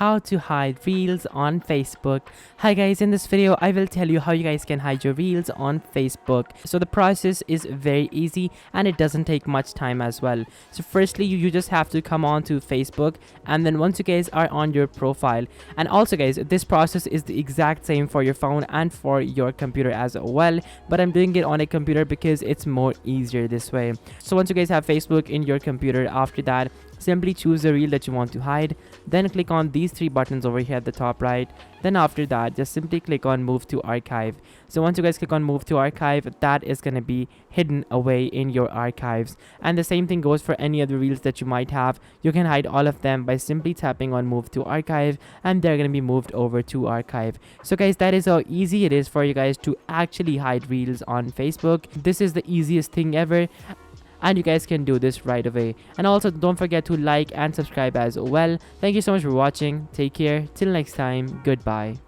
how to hide reels on Facebook. Hi guys, in this video I will tell you how you guys can hide your reels on Facebook. So the process is very easy and it doesn't take much time as well. So firstly you just have to come on to Facebook, and then once you guys are on your profile, and also guys, this process is the exact same for your phone and for your computer as well, but I'm doing it on a computer because it's more easier this way. So once you guys have Facebook in your computer, after that simply choose the reel that you want to hide, then click on these three buttons over here at the top right. Then after that just simply click on move to archive. So once you guys click on move to archive, that is going to be hidden away in your archives, and the same thing goes for any other reels that you might have. You can hide all of them by simply tapping on move to archive, and they're going to be moved over to archive. So guys, that is how easy it is for you guys to actually hide reels on Facebook. This is the easiest thing ever, and you guys can do this right away. And also don't forget to like and subscribe as well. Thank you so much for watching. Take care. Till next time. Goodbye.